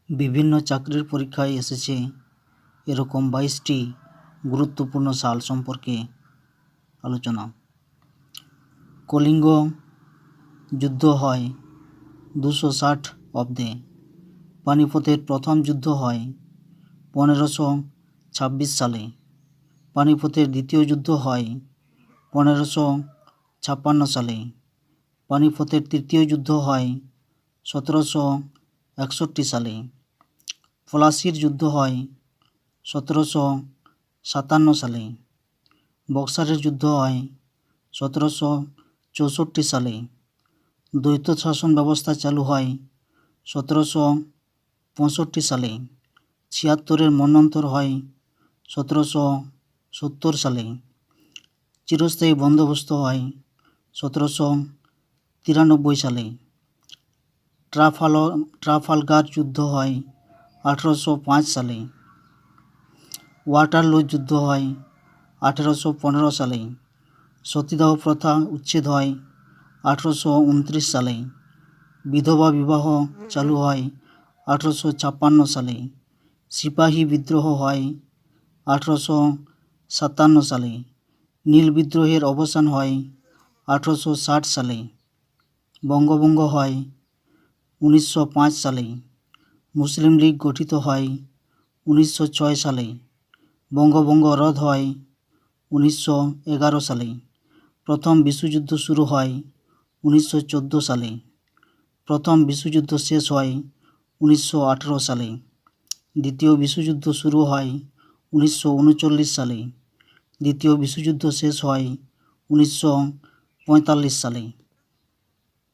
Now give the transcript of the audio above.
বিভিন্ন চাকরির পরীক্ষায় এসেছে এরকম 22টি গুরুত্বপূর্ণ সাল সম্পর্কে আলোচনা। কলিঙ্গ যুদ্ধ হয় 260 অব্দে। পানিপথের প্রথম যুদ্ধ হয় 1526 সালে। পানিপথের দ্বিতীয় যুদ্ধ হয় 1556 সালে। পানিপথের তৃতীয় যুদ্ধ হয় 1761 সালে। পলাশির যুদ্ধ হয় 1757 সালে। বক্সারের যুদ্ধ হয় 1764 সালে। দ্বৈত শাসন ব্যবস্থা চালু হয় 1765 সালে। 76-এর মন্বন্তর হয় 1770 সালে। চিরস্থায়ী বন্দোবস্ত হয় 1793 সালে। ট্রাফালগার যুদ্ধ হয় 1805 সালে। ওয়াটারলু যুদ্ধ হয় 1815 সালে। সতীদাহ প্রথা উচ্ছেদ হয় 1829 সালে। বিধবা বিবাহ চালু হয় 1856 সালে। সিপাহী বিদ্রোহ হয় 1857 সালে। নীল বিদ্রোহের অবসান হয় 1860 সালে। বঙ্গভঙ্গ হয় 1905 সালে। মুসলিম লীগ গঠিত হয় 1906 সালে। বঙ্গভঙ্গ রদ হয় 1911 সালে। প্রথম বিশ্বযুদ্ধ শুরু হয় 1914 সালে। প্রথম বিশ্বযুদ্ধ শেষ হয় 1918 সালে। দ্বিতীয় বিশ্বযুদ্ধ শুরু হয় 1939 সালে। দ্বিতীয় বিশ্বযুদ্ধ শেষ হয় 1945 সালে।